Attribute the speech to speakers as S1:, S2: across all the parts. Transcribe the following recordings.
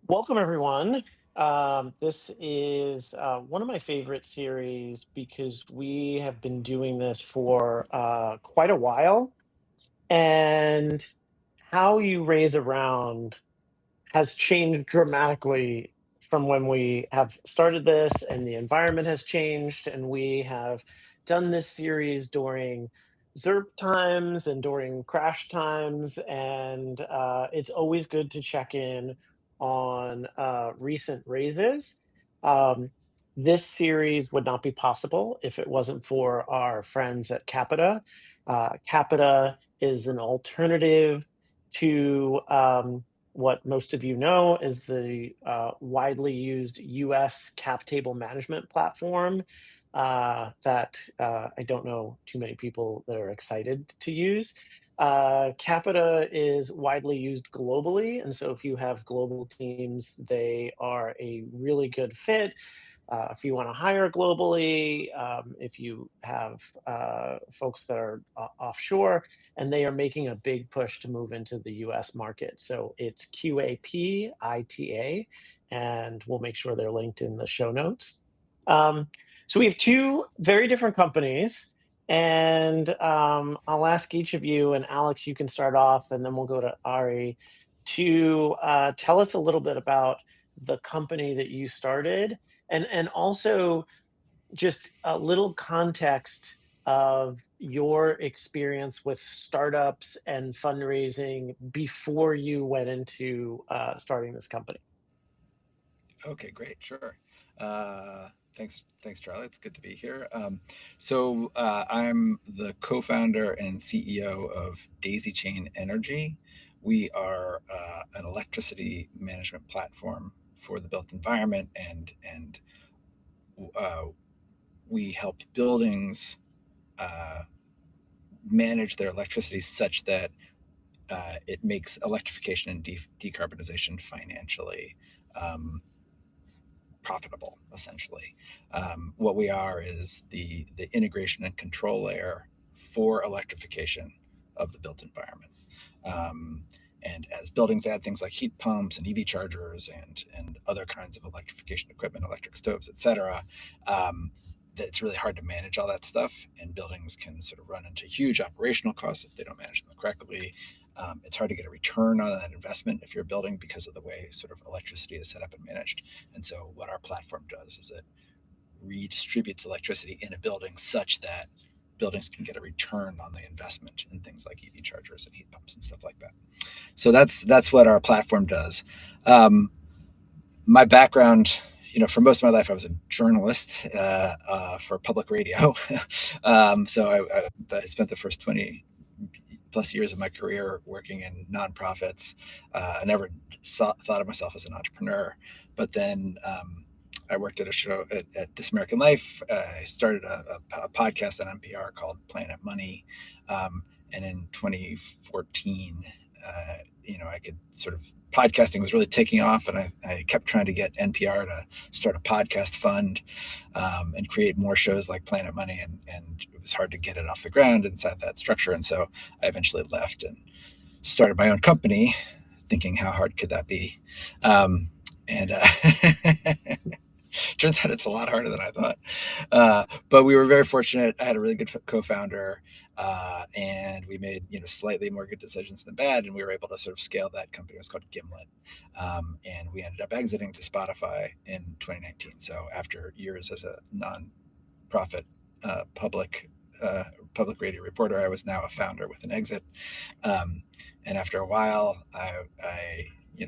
S1: Welcome, everyone. This is one of my favorite series because we have been doing this for quite a while. And how you raise a round has changed dramatically from when we have started this, and the environment has changed. And we have done this series during ZERP times and during crash times. And it's always good to check in on recent raises. Um, this series would not be possible if it wasn't for our friends at Capita. Capita is an alternative to what most of you know is the widely used US cap table management platform that I don't know too many people that are excited to use. Capita is widely used globally, and so if you have global teams, they are a really good fit. If you want to hire globally, if you have folks that are offshore, and they are making a big push to move into the US market. So it's QAPITA, and we'll make sure they're linked in the show notes. Um, so we have two very different companies, and I'll ask each of you, and Alex, you can start off, and then we'll go to Ari to tell us a little bit about the company that you started and also just a little context of your experience with startups and fundraising before you went into starting this company.
S2: Okay, great, sure. Thanks, Charlie. It's good to be here. I'm the co-founder and CEO of DaisyChain Energy. We are an electricity management platform for the built environment, and uh, we help buildings uh, manage their electricity such that it makes electrification and decarbonization financially um, profitable, essentially. What we are is the integration and control layer for electrification of the built environment. Um, and as buildings add things like heat pumps and EV chargers and other kinds of electrification equipment, electric stoves, etc., um, that it's really hard to manage all that stuff, and buildings can sort of run into huge operational costs if they don't manage them correctly. It's hard to get a return on that investment if you're building because of the way sort of electricity is set up and managed. And so, what our platform does is it redistributes electricity in a building such that buildings can get a return on the investment in things like EV chargers and heat pumps and stuff like that. So that's what our platform does. Um, my background, for most of my life, I was a journalist for public radio. I spent the first 20 plus years of my career working in nonprofits. I never thought of myself as an entrepreneur, but then I worked at a show at This American Life. I started a podcast on NPR called Planet Money, and in 2014, I could sort of podcasting was really taking off, and I kept trying to get NPR to start a podcast fund and create more shows like Planet Money, and it was hard to get it off the ground inside that structure. And so I eventually left and started my own company, thinking how hard could that be? And Turns out it's a lot harder than I thought. But we were very fortunate. I had a really good co-founder, and we made slightly more good decisions than bad, and we were able to sort of scale that company. It was called Gimlet, and we ended up exiting to Spotify in 2019. So after years as a non-profit public public radio reporter, I was now a founder with an exit. And after a while, I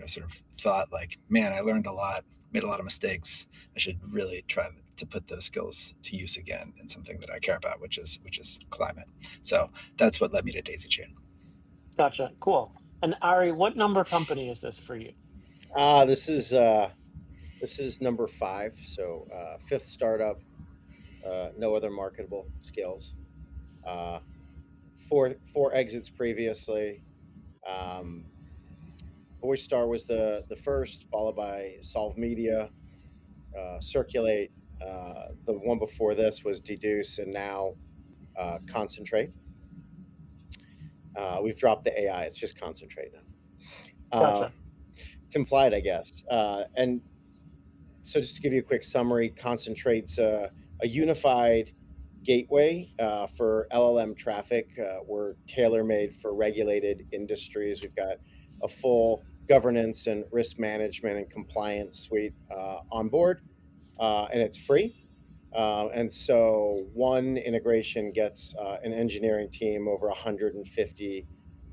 S2: sort of thought like, man, I learned a lot, made a lot of mistakes. I should really try to put those skills to use again in something that I care about, which is climate. So that's what led me to Daisy Chain.
S1: Gotcha. Cool. And Ari, what number company is this for you?
S3: Uh, this is uh, this is number five, so fifth startup. No other marketable skills. Uh, four exits previously. Um, Voice Star was the first, followed by Solve Media, Circulate. The one before this was Deduce, and now Concentrate. We've dropped the AI. It's just Concentrate now. Uh,
S1: Gotcha.
S3: it's implied, I guess. And so just to give you a quick summary, Concentrate's a unified gateway for LLM traffic. We're tailor-made for regulated industries. We've got a full governance and risk management and compliance suite on board, and it's free. And so one integration gets an engineering team over 150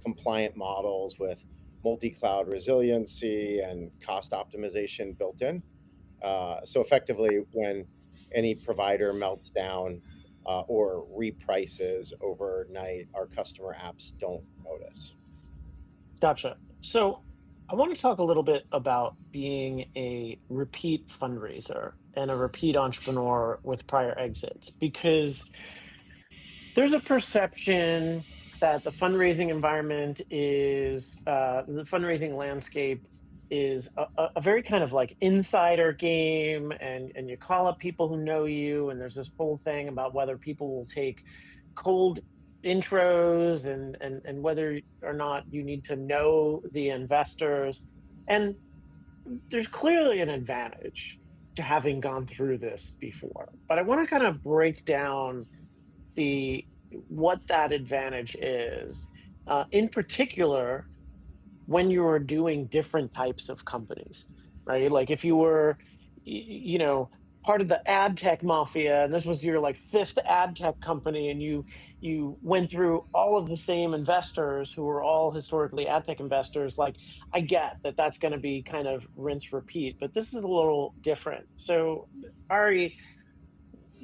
S3: compliant models with multi-cloud resiliency and cost optimization built in. So effectively, when any provider melts down or reprices overnight, our customer apps don't notice.
S1: Gotcha. So I want to talk a little bit about being a repeat fundraiser and a repeat entrepreneur with prior exits, because there's a perception that the fundraising environment is the fundraising landscape is a very kind of like insider game, and you call up people who know you, and there's this whole thing about whether people will take cold intros, and whether or not you need to know the investors. And there's clearly an advantage to having gone through this before, but I want to kind of break down the what that advantage is, in particular when you were doing different types of companies, right? Like if you were, part of the ad tech mafia, and this was your like fifth ad tech company, and you went through all of the same investors who were all historically ad tech investors. Like I get that that's going to be kind of rinse repeat, but this is a little different. So, Ari,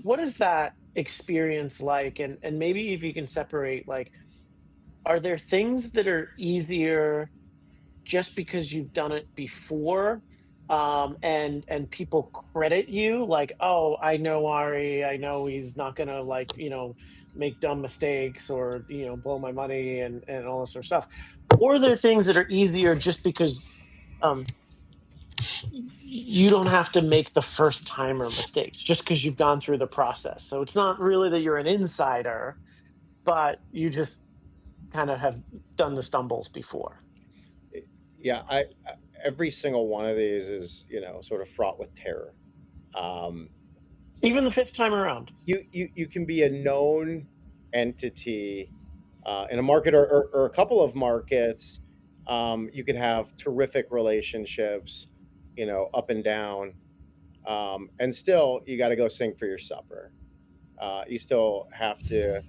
S1: what is that experience like? And maybe if you can separate, like, are there things that are easier just because you've done it before, and people credit you, like, oh, I know Ari, I know he's not gonna, like, make dumb mistakes, or blow my money, and all this sort of stuff? Or are there things that are easier just because um you don't have to make the first timer mistakes just because you've gone through the process? So it's not really that you're an insider, but you just kind of have done the stumbles before.
S3: Yeah, every single one of these is sort of fraught with terror. Um,
S1: Even the fifth time around.
S3: you can be a known entity in a market or a couple of markets. You can have terrific relationships, up and down, and still you got to go sing for your supper. You still have to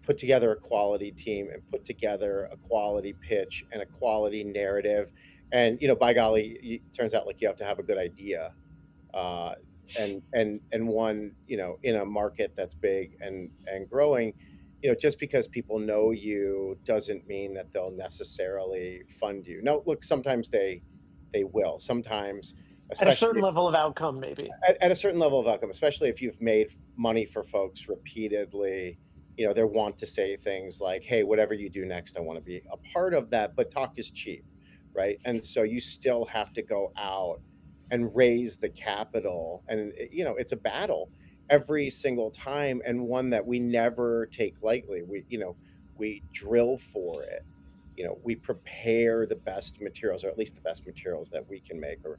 S3: put together a quality team and put together a quality pitch and a quality narrative. And by golly, it turns out like you have to have a good idea, uh, and one in a market that's big and growing. Just because people know you doesn't mean that they'll necessarily fund you. No, look, sometimes they will. Sometimes,
S1: At a certain
S3: especially
S1: level of outcome, maybe.
S3: at a certain level of outcome, especially if you've made money for folks repeatedly, they want to say things like, "Hey, whatever you do next, I want to be a part of that." But talk is cheap, right? And so you still have to go out and raise the capital, and it's a battle every single time, and one that we never take lightly. We drill for it. We prepare the best materials, or at least the best materials that we can make, or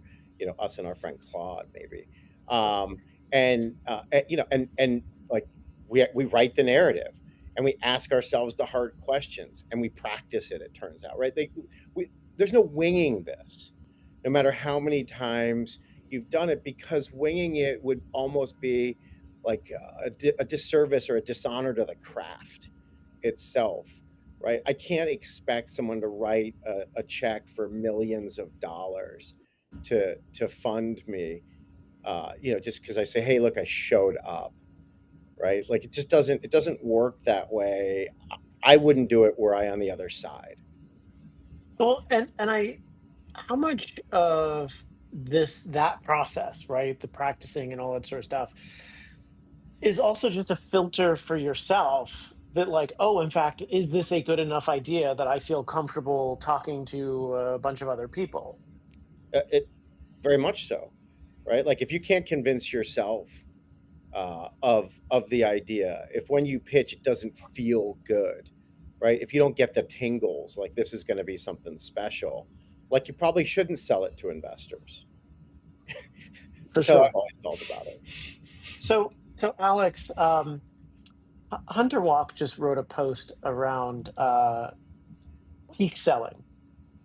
S3: us and our friend Claude, maybe. And like we write the narrative, and we ask ourselves the hard questions, and we practice it. It turns out, right? There's no winging this, no matter how many times you've done it, because winging it would almost be like a disservice or a dishonor to the craft itself, right? I can't expect someone to write a check for millions of dollars to fund me, just because I say, hey, look, I showed up, right? Like it doesn't work that way. I wouldn't do it were I on the other side.
S1: Well, and I how much of that process, right, the practicing and all that sort of stuff, is also just a filter for yourself, that, like, oh, in fact, is this a good enough idea that I feel comfortable talking to a bunch of other people?
S3: It very much so, right? Like if you can't convince yourself of the idea, if when you pitch it doesn't feel good, right? If you don't get the tingles, like this is going to be something special, like you probably shouldn't sell it to investors.
S1: For
S3: That's how I've
S1: sure.
S3: always felt about it.
S1: So Alex, Hunter Walk just wrote a post around peak selling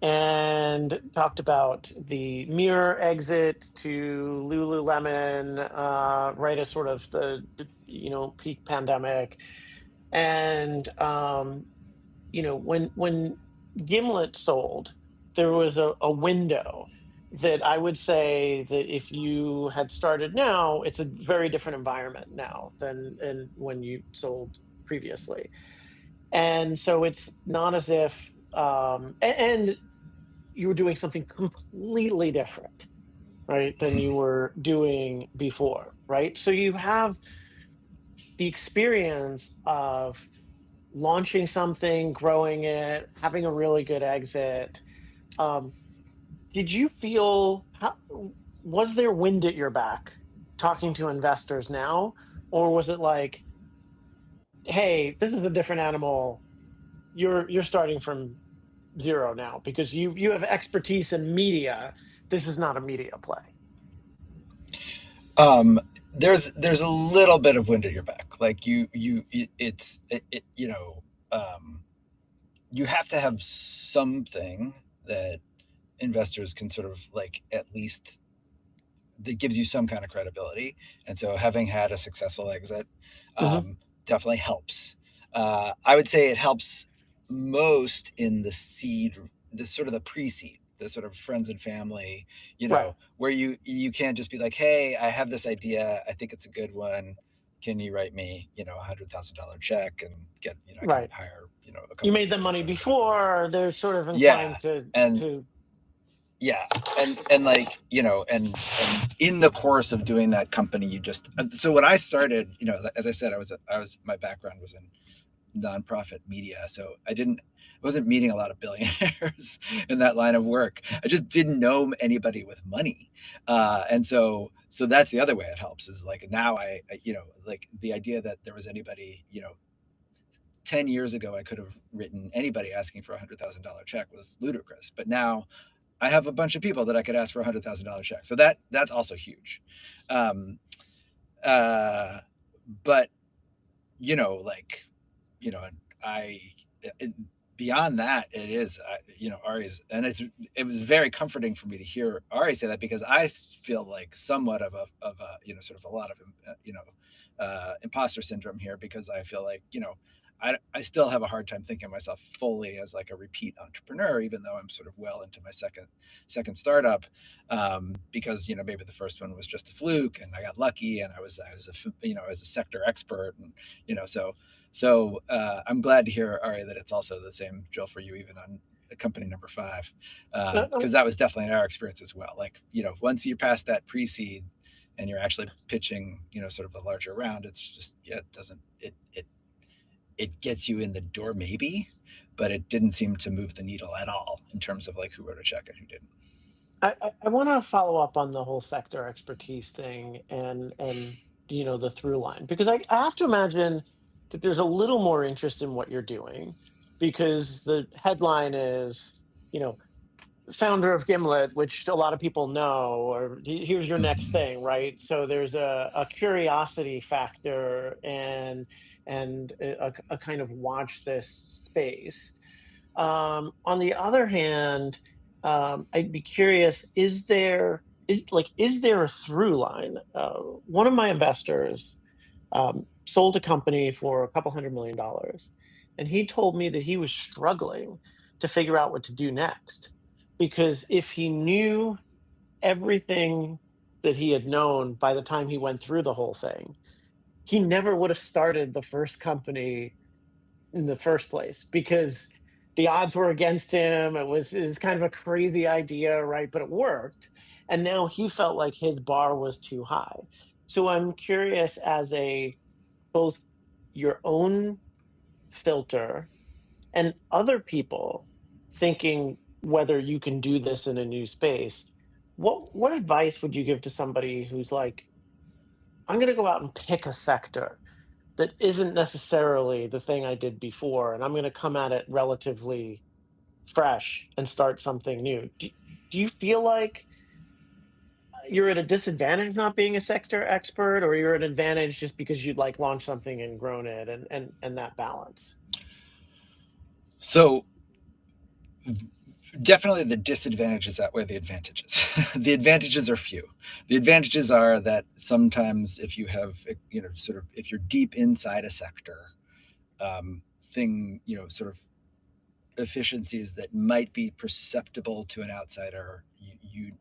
S1: and talked about the mirror exit to Lululemon, right as sort of the peak pandemic. And when Gimlet sold, there was a window that I would say that if you had started now, it's a very different environment now than when you sold previously. And so it's not as if and you were doing something completely different, right, than you were doing before, right? So you have the experience of launching something, growing it, having a really good exit. Um, did you feel was there wind at your back talking to investors now, or was it like, hey, this is a different animal. You're starting from zero now because you have expertise in media. This is not a media play.
S2: Um, there's a little bit of wind at your back. Like you have to have something that investors can sort of like at least that gives you some kind of credibility. And so having had a successful exit
S1: Hmm.
S2: definitely helps. I would say it helps most in the seed, the sort of the pre-seed, the sort of friends and family,
S1: Right,
S2: where you can't just be like, hey, I have this idea, I think it's a good one. Can you write me, $100,000 check and get, I can
S1: right.
S2: hire, a
S1: You
S2: couple
S1: made them
S2: guys
S1: money
S2: or whatever.
S1: before. They're sort of
S2: Yeah,
S1: inclined to
S2: and
S1: to.
S2: yeah, and like and in the course of doing that company, so when I started, as I said, I was my background was in nonprofit media, so I wasn't meeting a lot of billionaires in that line of work. I just didn't know anybody with money, and so that's the other way it helps is like now like the idea that there was anybody 10 years ago I could have written anybody asking for $100,000 check was ludicrous, but now I have a bunch of people that I could ask for $100,000 check. So that's also huge. Um, but like, I, it, beyond that, it is, Ari's, and it was very comforting for me to hear Ari say that because I feel like somewhat of a, sort of a lot of, imposter syndrome here because I feel like, I still have a hard time thinking of myself fully as like a repeat entrepreneur, even though I'm sort of well into my second startup, because maybe the first one was just a fluke and I got lucky and I was as a sector expert and I'm glad to hear Ari that it's also the same drill for you even on company number 5, because that was definitely our experience as well. Like once you're past that pre-seed and you're actually pitching sort of a larger round, it's just it doesn't it gets you in the door maybe, but it didn't seem to move the needle at all in terms of like who wrote a check and who didn't.
S1: I want to follow up on the whole sector expertise thing and the through line because I have to imagine that there's a little more interest in what you're doing because the headline is founder of Gimlet, which a lot of people know, or here's your next
S2: Mm-hmm.
S1: thing, right? So there's a curiosity factor and a kind of watch this space. On the other hand, I'd be curious: is there a through line? One of my investors sold a company for a couple $100 million, and he told me that he was struggling to figure out what to do next because if he knew everything that he had known by the time he went through the whole thing, he never would have started the first company in the first place because the odds were against him. It was kind of a crazy idea, right? But it worked. And now he felt like his bar was too high. So I'm curious as a both your own filter and other people thinking whether you can do this in a new space. What advice would you give to somebody who's like, I'm going to go out and pick a sector that isn't necessarily the thing I did before, and I'm going to come at it relatively fresh and start something new. Do you feel like you're at a disadvantage not being a sector expert, or you're at an advantage just because you'd like launched something and grown it, and that balance?
S2: So definitely the disadvantages outweigh the advantages. The advantages are few. The advantages are that sometimes if you have, sort of, if you're deep inside a sector, sort of efficiencies that might be perceptible to an outsider,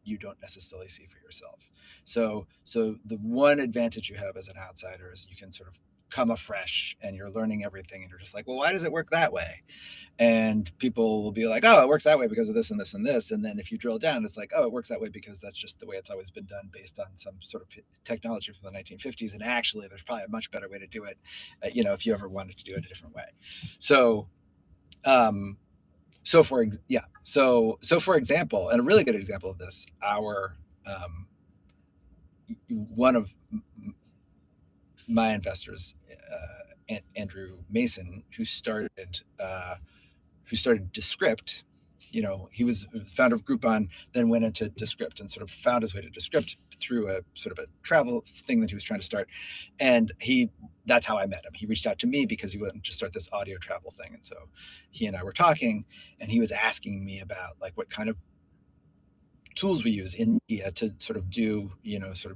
S2: you don't necessarily see for yourself. So the one advantage you have as an outsider is you can sort of come afresh and you're learning everything and you're just like, well, why does it work that way? And people will be like, oh, it works that way because of this and this and this. And then if you drill down, it's like, oh, it works that way because that's just the way it's always been done based on some sort of technology from the 1950s. And actually, there's probably a much better way to do it, if you ever wanted to do it a different way. So for example, and a really good example of this, our one of my investors, Andrew Mason, who started Descript. He was founder of Groupon, then went into Descript and sort of found his way to Descript through a sort of a travel thing that he was trying to start. And that's how I met him. He reached out to me because he wanted to start this audio travel thing. And so he and I were talking, and he was asking me about like what kind of tools we use in media to sort of do sort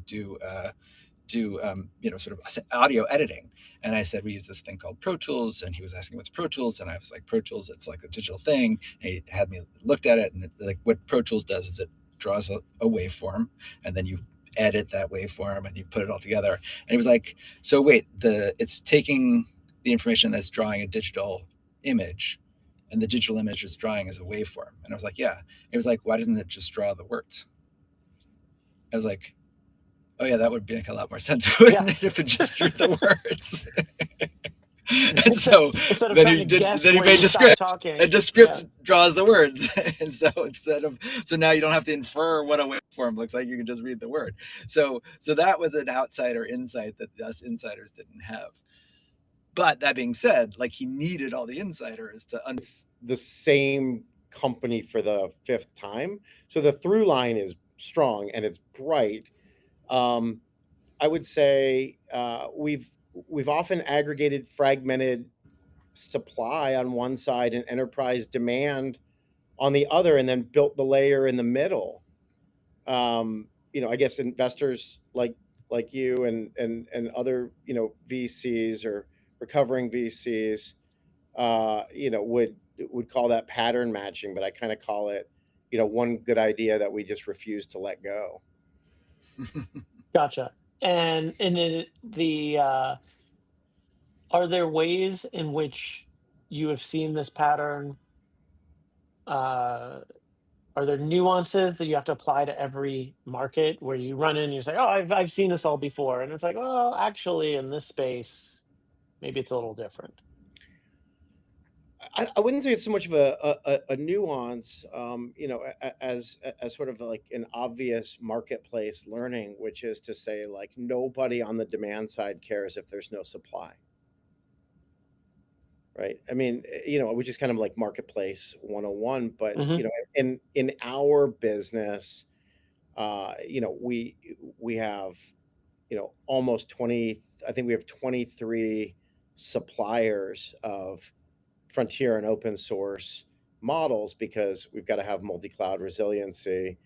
S2: of audio editing. And I said, we use this thing called Pro Tools. And he was asking, what's Pro Tools? And I was like, Pro Tools, it's like a digital thing. And he had me looked at it, and like what Pro Tools does is it draws a waveform, and then you edit that waveform and you put it all together. And he was like, so wait, it's taking the information that's drawing a digital image, and the digital image is drawing as a waveform. And I was like, yeah. It was like, why doesn't it just draw the words? I was like, oh yeah, that would make a lot more sense, wouldn't it, if it just drew the words? And so then he made Descript, and Descript draws the words. And so so now you don't have to infer what a waveform looks like. You can just read the word. So that was an outsider insight that us insiders didn't have. But that being said, like, he needed all the insiders to
S3: the same company for the fifth time. So the through line is strong and it's bright. I would say we've often aggregated fragmented supply on one side and enterprise demand on the other, and then built the layer in the middle. I guess investors like you and other VCs or recovering VCs would call that pattern matching, but I kind of call it one good idea that we just refuse to let go.
S1: Gotcha. And are there ways in which you have seen this pattern? Are there nuances that you have to apply to every market where you run in and you say, oh, I've seen this all before, and it's like, well, actually in this space maybe it's a little different?
S3: I wouldn't say it's so much of a nuance, as sort of like an obvious marketplace learning, which is to say, like, nobody on the demand side cares if there's no supply, right? I mean, which is kind of like marketplace 101. But in our business, we have almost 20. I think we have 23 suppliers of frontier and open source models, because we've got to have multi-cloud resiliency,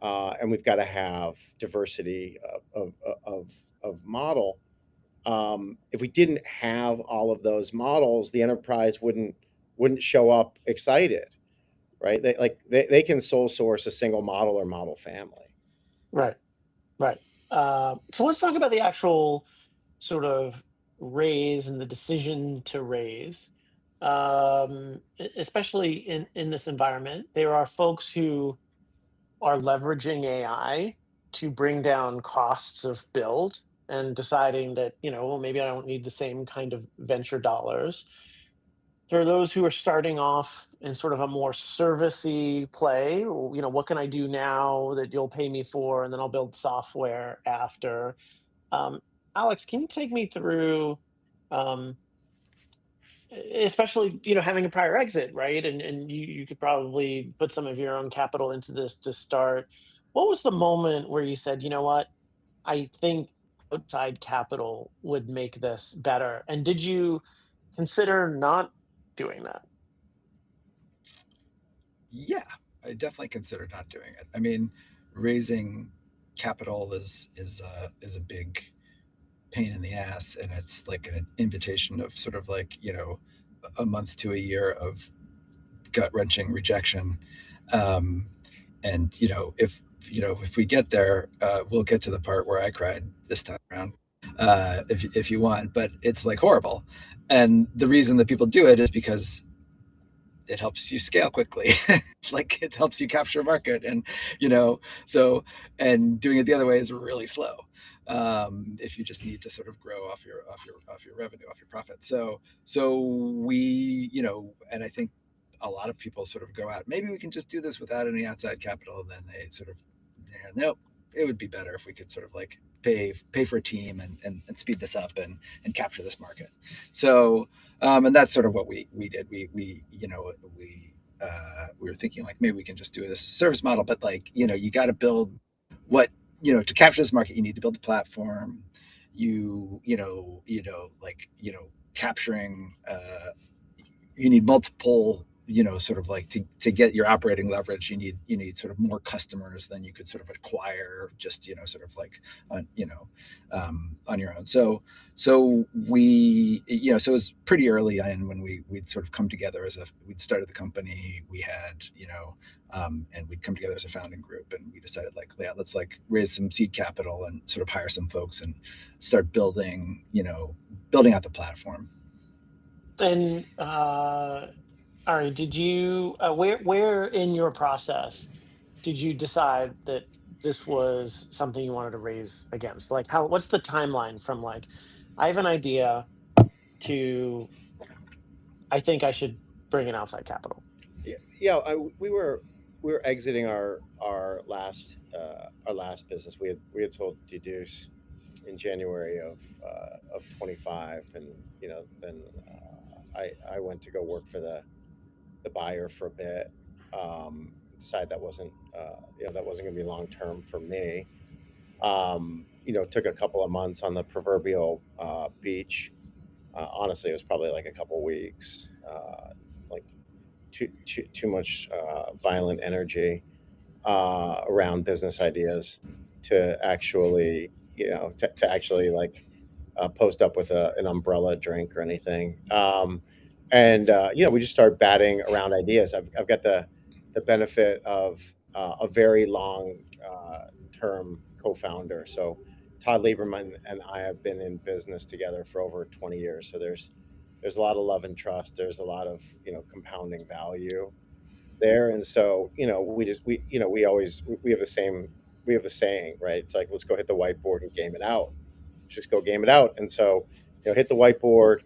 S3: and we've got to have diversity of model. If we didn't have all of those models, the enterprise wouldn't show up excited, right? They can sole source a single model or model family.
S1: Right. So let's talk about the actual sort of raise and the decision to raise. Especially in this environment, there are folks who are leveraging AI to bring down costs of build, and deciding that, well, maybe I don't need the same kind of venture dollars. There are those who are starting off in sort of a more servicey play. What can I do now that you'll pay me for, and then I'll build software after. Um, Alex, can you take me through um, especially, having a prior exit, right? And you could probably put some of your own capital into this to start. What was the moment where you said, you know what, I think outside capital would make this better? And did you consider not doing that?
S2: Yeah, I definitely considered not doing it. I mean, raising capital is a big pain in the ass, and it's like an invitation of sort of like a month to a year of gut wrenching rejection. Um, and if we get there, we'll get to the part where I cried this time around, if you want. But it's like horrible, and the reason that people do it is because it helps you scale quickly. Like it helps you capture a market, and so, and doing it the other way is really slow, if you just need to sort of grow off your revenue, off your profit. So we, and I think a lot of people sort of go out, maybe we can just do this without any outside capital, and then they sort of, nope, it would be better if we could sort of like pay for a team and speed this up and capture this market. So and that's sort of what we did. We were thinking like maybe we can just do this service model, but like you got to build what to capture this market. You need to build a platform. Capturing. You need multiple, sort of like to get your operating leverage. You need sort of more customers than you could sort of acquire just sort of like on your own. So we, so it was pretty early in when we'd sort of come together we'd started the company. We had, and we'd come together as a founding group, and we decided like, yeah, let's like raise some seed capital and sort of hire some folks and start building out the platform.
S1: And Ari, did you where in your process did you decide that this was something you wanted to raise against? Like, what's the timeline from like, I have an idea to, I think I should bring in outside capital?
S3: We were exiting our last business. We had sold Deduce in January of 25, and then I went to go work for the buyer for a bit. Decided that wasn't going to be long term for me. Took a couple of months on the proverbial beach. Honestly, it was probably like a couple weeks. Like too much violent energy around business ideas to actually to actually like post up with an umbrella drink or anything. And we just started batting around ideas. I've got the benefit of a very long term co-founder. So Todd Lieberman and I have been in business together for over 20 years. So there's a lot of love and trust. There's a lot of compounding value there. And so we have the saying, right? It's like, let's go hit the whiteboard and game it out. Just go game it out. And so hit the whiteboard.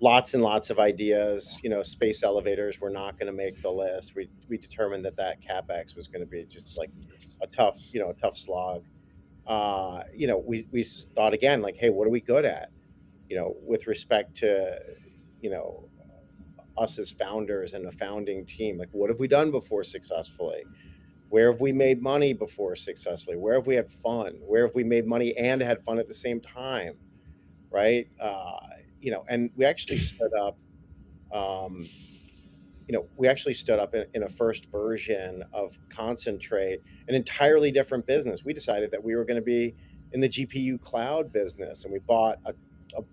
S3: Lots and lots of ideas. Space elevators were not going to make the list. We determined that capex was going to be just like a tough slog. We thought again, like, hey, what are we good at? With respect to us as founders and a founding team, like, what have we done before successfully? Where have we made money before successfully? Where have we had fun? Where have we made money and had fun at the same time? Right. And we actually stood up. We actually stood up in a first version of Concentrate, an entirely different business. We decided that we were going to be in the GPU cloud business, and we bought a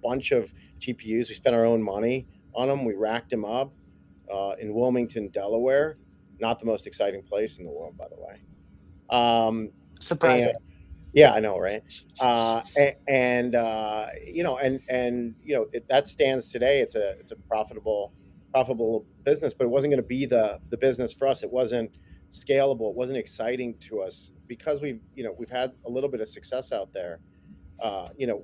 S3: bunch of GPUs. We spent our own money on them. We racked them up in Wilmington, Delaware. Not the most exciting place in the world, by the way. And
S1: Surprising.
S3: yeah, I know, right? That stands today. It's a profitable business, but it wasn't going to be the business for us. It wasn't scalable. It wasn't exciting to us because we've had a little bit of success out there.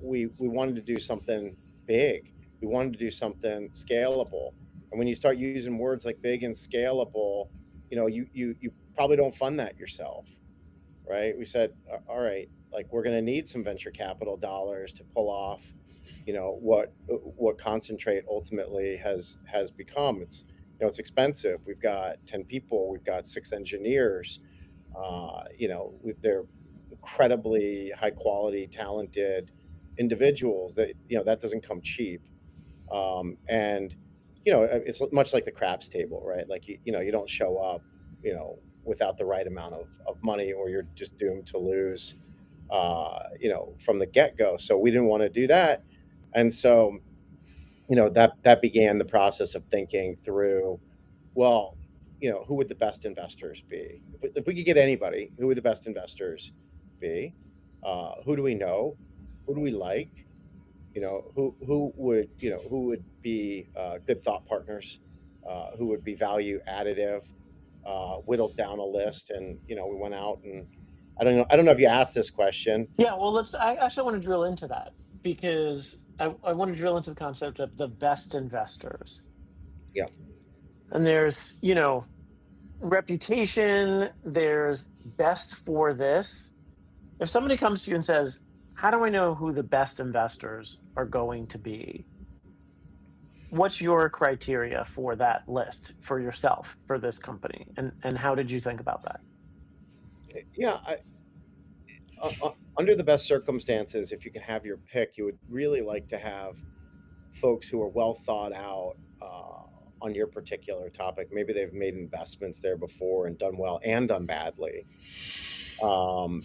S3: We wanted to do something big. We wanted to do something scalable. And when you start using words like big and scalable, you probably don't fund that yourself, right? We said, all right, like, we're going to need some venture capital dollars to pull off, what Concentrate ultimately has become. It's it's expensive. We've got 10 people. We've got 6 engineers. They're incredibly high quality, talented individuals. That doesn't come cheap. And it's much like the craps table, right? Like you don't show up, without the right amount of money, or you're just doomed to lose, from the get go. So we didn't want to do that, and so that began the process of thinking through, well, who would the best investors be? If we could get anybody, who would the best investors be? Who do we know? Who do we like? Who would be good thought partners? Who would be value additive? Whittled down a list, and we went out, and I don't know if you asked this question.
S1: Yeah, well, I actually want to drill into that because I want to drill into the concept of the best investors.
S3: Yeah.
S1: And there's, reputation, there's best for this. If somebody comes to you and says, how do I know who the best investors are going to be? What's your criteria for that list for yourself, for this company? And how did you think about that?
S3: Yeah. Under the best circumstances, if you can have your pick, you would really like to have folks who are well thought out on your particular topic. Maybe they've made investments there before and done well and done badly. You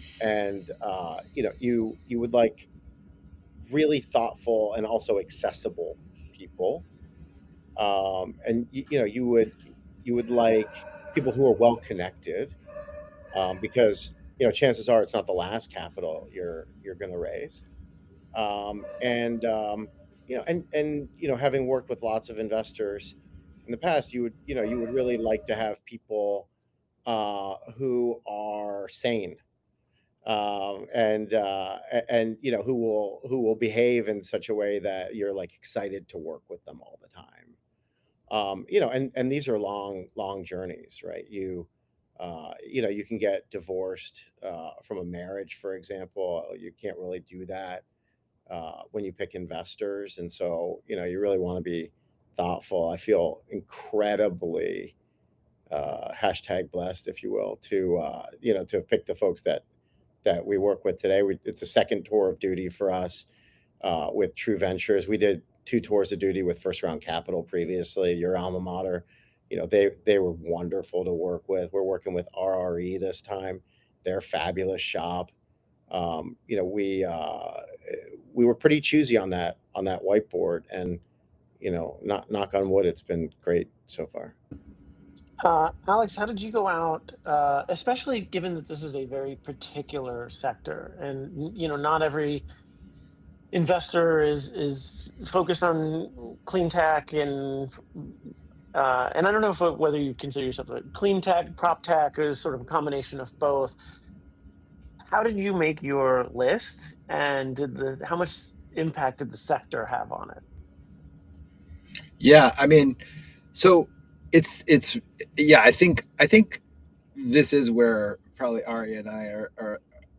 S3: would like really thoughtful and also accessible people. You would like people who are well connected, because chances are it's not the last capital you're going to raise. Having worked with lots of investors in the past, you would really like to have people who are sane, who will behave in such a way that you're like excited to work with them all the time. And these are long journeys, right? You can get divorced from a marriage, for example. You can't really do that when you pick investors, and so you really want to be thoughtful. I feel incredibly hashtag blessed, if you will, to pick the folks that we work with today. It's a second tour of duty for us with True Ventures. We did 2 tours of duty with First Round Capital previously, your alma mater. They were wonderful to work with. We're working with RRE this time. They're a fabulous shop. We were pretty choosy on that whiteboard, and knock on wood, it's been great so far.
S1: Alex, how did you go out, especially given that this is a very particular sector, and not every investor is focused on clean tech, and I don't know whether you consider yourself a clean tech, prop tech, or sort of a combination of both. How did you make your list, and how much impact did the sector have on it?
S2: Yeah, I mean, so it's yeah, I think this is where probably Ari and I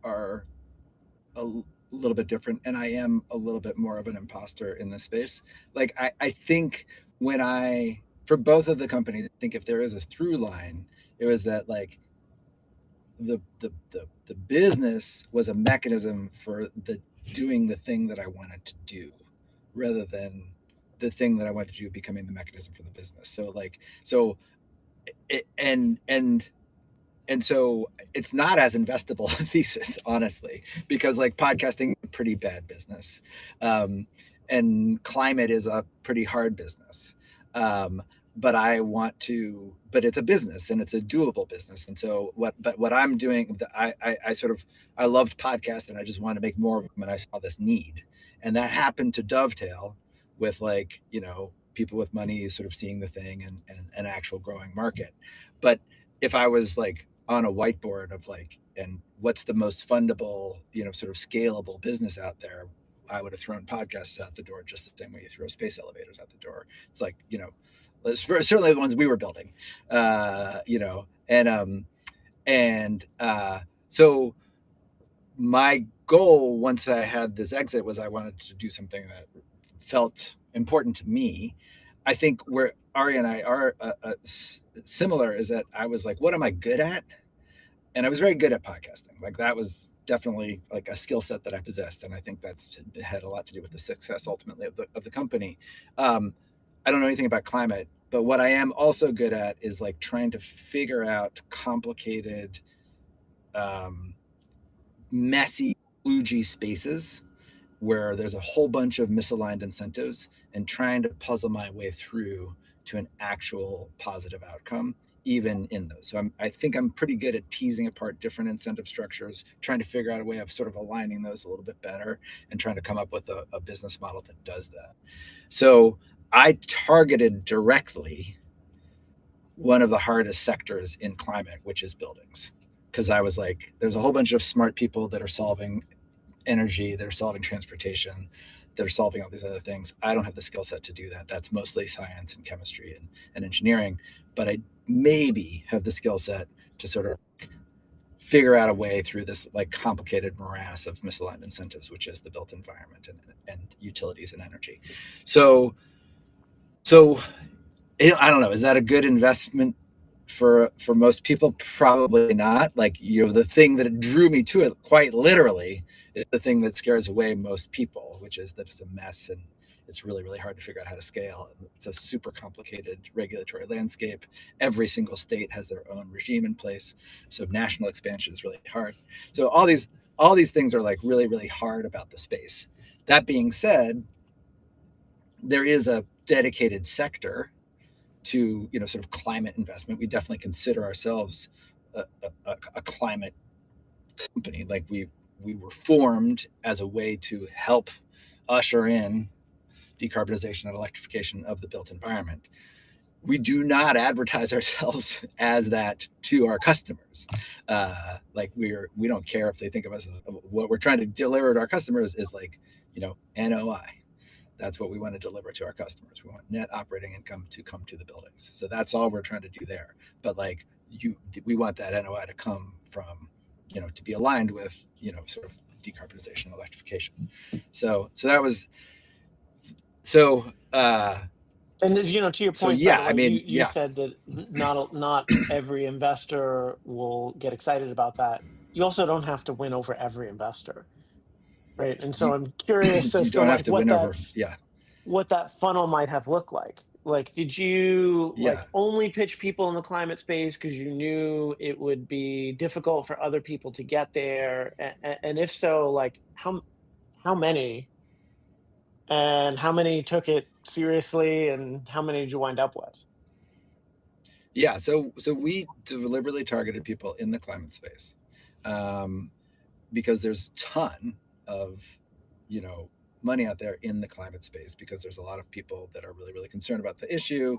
S2: are a little bit different, and I am a little bit more of an imposter in this space. Like I think for both of the companies, I think if there is a through line, it was that like the business was a mechanism for doing the thing that I wanted to do, rather than the thing that I wanted to do becoming the mechanism for the business. So it's not as investable a thesis, honestly, because like podcasting is a pretty bad business, and climate is a pretty hard business. But it's a business, and it's a doable business. And so what I'm doing, I loved podcasts, and I just wanted to make more of them. And I saw this need, and that happened to dovetail with people with money sort of seeing the thing, and an actual growing market. But if I was like on a whiteboard of and what's the most fundable, sort of scalable business out there, I would have thrown podcasts out the door just the same way you throw space elevators out the door. It's like, certainly the ones we were building, so my goal once I had this exit was I wanted to do something that felt important to me. I think where Ari and I are similar is that I was like, what am I good at? And I was very good at podcasting. Like that was definitely like a skill set that I possessed, and I think that's had a lot to do with the success ultimately of the company. I don't know anything about climate, but what I am also good at is like trying to figure out complicated, messy, kludgy spaces where there's a whole bunch of misaligned incentives and trying to puzzle my way through to an actual positive outcome, even in those. So I think I'm pretty good at teasing apart different incentive structures, trying to figure out a way of sort of aligning those a little bit better and trying to come up with a business model that does that. So I targeted directly one of the hardest sectors in climate, which is buildings. Because I was like, there's a whole bunch of smart people that are solving energy, that are solving transportation, that are solving all these other things. I don't have the skill set to do that. That's mostly science and chemistry and engineering. But I maybe have the skill set to sort of figure out a way through this like complicated morass of misaligned incentives, which is the built environment and utilities and energy. So I don't know. Is that a good investment for most people? Probably not. Like, the thing that drew me to it quite literally is the thing that scares away most people, which is that it's a mess and it's really, really hard to figure out how to scale. It's a super complicated regulatory landscape. Every single state has their own regime in place, so national expansion is really hard. So all these things are like really, really hard about the space. That being said, there is a dedicated sector to sort of climate investment. We definitely consider ourselves a climate company. Like we were formed as a way to help usher in decarbonization and electrification of the built environment. We do not advertise ourselves as that to our customers. Like we don't care if they think of us as what we're trying to deliver to our customers is like NOI. That's what we want to deliver to our customers. We want net operating income to come to the buildings. So that's all we're trying to do there. But like we want that NOI to come from, to be aligned with, sort of decarbonization and electrification. So that was, so,
S1: and to your
S2: so
S1: point,
S2: yeah,
S1: by the way,
S2: I mean,
S1: you said that not every investor will get excited about that. You also don't have to win over every investor, right? And so I'm curious
S2: you
S1: as to
S2: don't have
S1: like
S2: to win over. Yeah.
S1: what that funnel might have looked like. Like, did you
S2: Yeah.
S1: only pitch people in the climate space because you knew it would be difficult for other people to get there? And if so, like how many, and how many took it seriously, and how many did you wind up with?
S2: Yeah. So we deliberately targeted people in the climate space, because there's a ton of, money out there in the climate space, because there's a lot of people that are really, really concerned about the issue,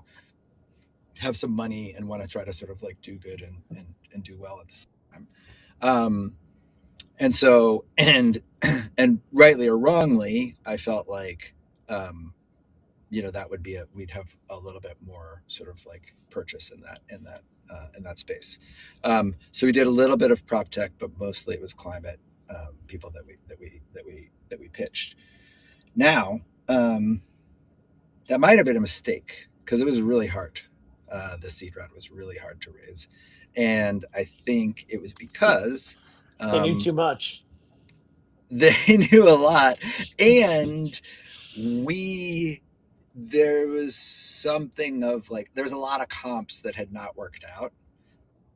S2: have some money, and want to try to sort of like do good and do well at the same time. And so, and rightly or wrongly, I felt like, that would be we'd have a little bit more sort of like purchase in that space. So we did a little bit of prop tech, but mostly it was climate people that we pitched. Now, that might have been a mistake because it was really hard. The seed round was really hard to raise, and I think it was because
S1: They knew too much.
S2: they knew a lot, and there was something of like, there's a lot of comps that had not worked out,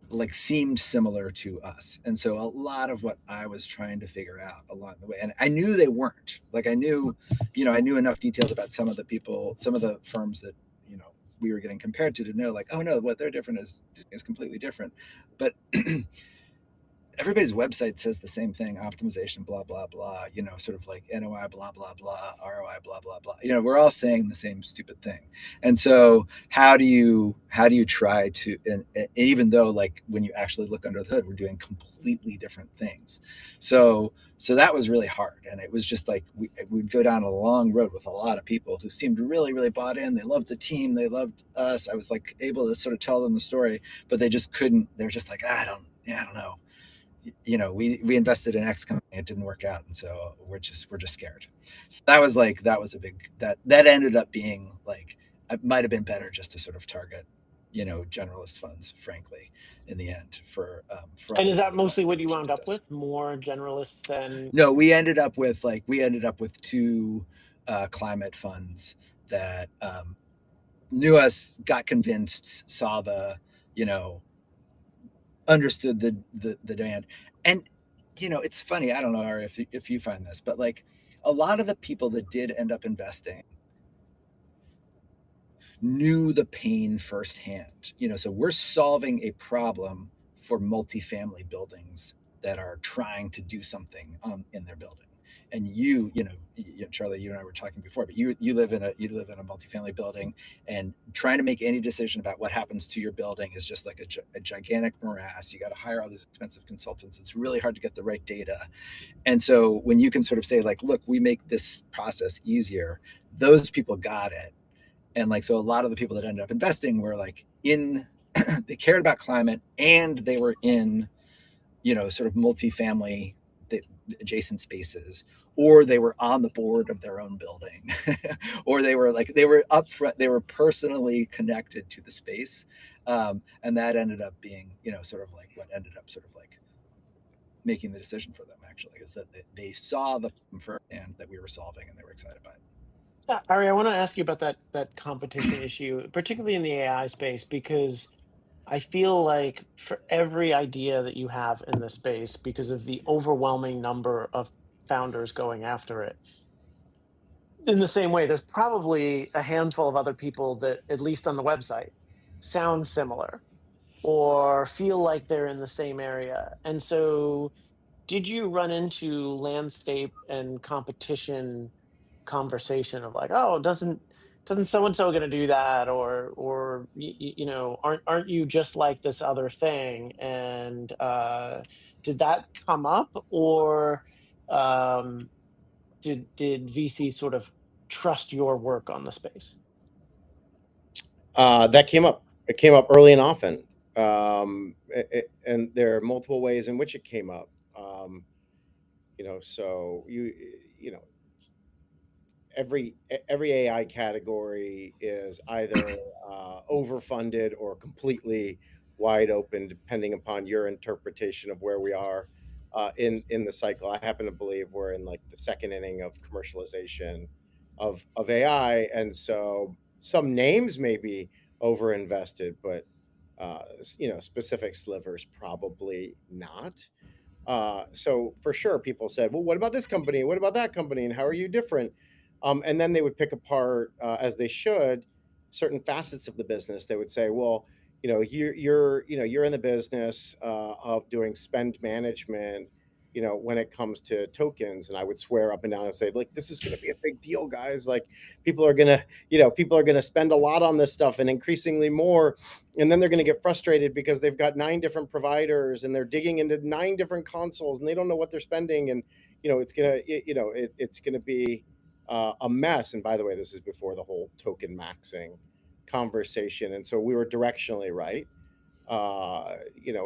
S2: like seemed similar to us. And so a lot of what I was trying to figure out along the way, and I knew they weren't, like I knew enough details about some of the firms that, we were getting compared to know like, oh no, what they're different is completely different. But everybody's website says the same thing: optimization, blah, blah, blah, sort of like NOI, blah, blah, blah, ROI, blah, blah, blah. We're all saying the same stupid thing. And so how do you try to, and even though like when you actually look under the hood, we're doing completely different things. So that was really hard. And it was just like, we'd go down a long road with a lot of people who seemed really, really bought in. They loved the team. They loved us. I was like able to sort of tell them the story, but they just couldn't. They were just like, I don't know. we invested in X company, it didn't work out, and so we're just scared. So that was a big that ended up being like, it might have been better just to sort of target generalist funds, frankly, in the end, for
S1: And
S2: other
S1: is that
S2: value
S1: mostly
S2: prop
S1: what you
S2: creation
S1: wound
S2: to
S1: up
S2: this.
S1: with? More generalists than?
S2: No, we ended up with two climate funds that knew us, got convinced, saw understood the demand. And it's funny, I don't know, Ari, if you find this, but like a lot of the people that did end up investing knew the pain firsthand. So we're solving a problem for multifamily buildings that are trying to do something in their building. And Charlie, you and I were talking before, but you live in a multifamily building, and trying to make any decision about what happens to your building is just like a gigantic morass. You got to hire all these expensive consultants. It's really hard to get the right data. And so when you can sort of say like, look, we make this process easier, those people got it. And like, so a lot of the people that ended up investing were like they cared about climate, and they were in sort of multifamily adjacent spaces, or they were on the board of their own building, or they were up front, they were personally connected to the space. And that ended up being sort of like what ended up sort of like making the decision for them, actually, is that they saw the problem firsthand that we were solving, and they were excited by it.
S1: Ari, I want to ask you about that competition issue, particularly in the AI space, because I feel like for every idea that you have in this space, because of the overwhelming number of founders going after it, in the same way, there's probably a handful of other people that, at least on the website, sound similar or feel like they're in the same area. And so, did you run into landscape and competition conversation of like, oh, doesn't so and so going to do that, or aren't you just like this other thing? And did that come up, or um, did VC sort of trust your work on the space?
S3: That came up. It came up early and often, and there are multiple ways in which it came up. So you know, every AI category is either overfunded or completely wide open, depending upon your interpretation of where we are in the cycle. I happen to believe we're in like the second inning of commercialization of AI, and so some names may be over invested, but specific slivers probably not. So for sure, people said, "Well, what about this company? What about that company? And how are you different?" And then they would pick apart, as they should, certain facets of the business. They would say, "Well, you're in the business of doing spend management. When it comes to tokens." And I would swear up and down and say, "Like, this is going to be a big deal, guys. Like, people are gonna spend a lot on this stuff and increasingly more, and then they're going to get frustrated because they've got 9 different providers and they're digging into 9 different consoles and they don't know what they're spending, and it's gonna be a mess." And by the way, this is before the whole token maxing conversation, and so we were directionally right.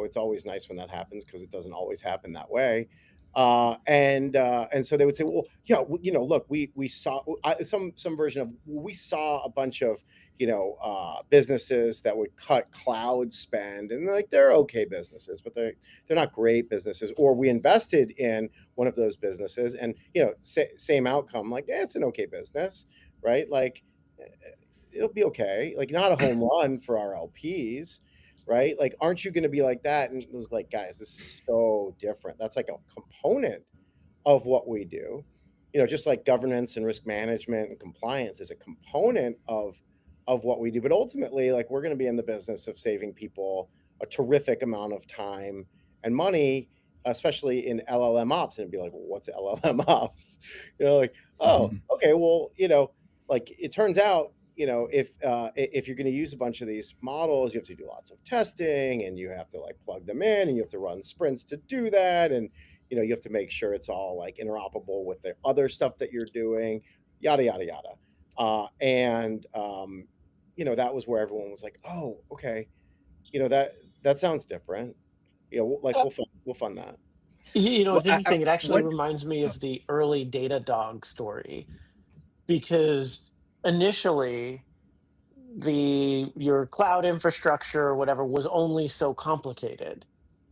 S3: It's always nice when that happens because it doesn't always happen that way. And so they would say, "Well, yeah, look, we saw some version of we saw a bunch of businesses that would cut cloud spend, and like they're okay businesses, but they're not great businesses. Or we invested in one of those businesses, and same outcome, like it's an okay business, right? Like it'll be okay, like not a home run for our LPs." Right? Like, aren't you going to be like that? And it was like, guys, this is so different. That's like a component of what we do. Just like governance and risk management and compliance is a component of what we do. But ultimately, like, we're going to be in the business of saving people a terrific amount of time and money, especially in LLM ops. And it'd be like, well, what's LLM ops? Like, oh,
S2: Mhm.
S3: okay, well, like it turns out, if you're going to use a bunch of these models, you have to do lots of testing, and you have to like plug them in, and you have to run sprints to do that, and you have to make sure it's all like interoperable with the other stuff that you're doing, yada yada yada. That was where everyone was like, "Oh, okay, that sounds different. Like we'll fund that."
S1: It's interesting. It actually
S2: what?
S1: reminds me of the early Datadog story, because initially your cloud infrastructure or whatever was only so complicated.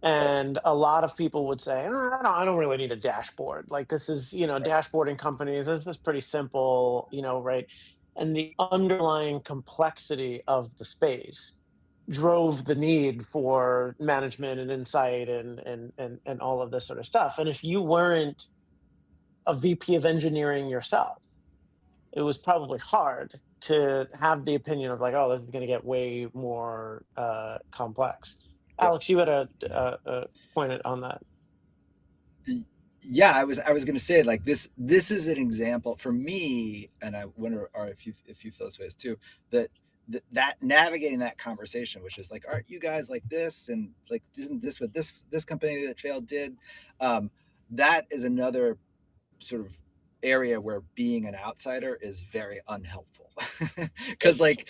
S1: And a lot of people would say, "Oh, I don't really need a dashboard. Like, this is, dashboarding companies, this is pretty simple, right?" And the underlying complexity of the space drove the need for management and insight and all of this sort of stuff. And if you weren't a VP of engineering yourself, it was probably hard to have the opinion of like, oh, this is going to get way more complex.
S3: Yep.
S1: Alex, you had a point on that.
S2: Yeah, I was going to say, like, this is an example for me, and I wonder, or if you feel this way too, that navigating that conversation, which is like, aren't you guys like this, and like, isn't this what this company that failed did? That is another sort of area where being an outsider is very unhelpful, because like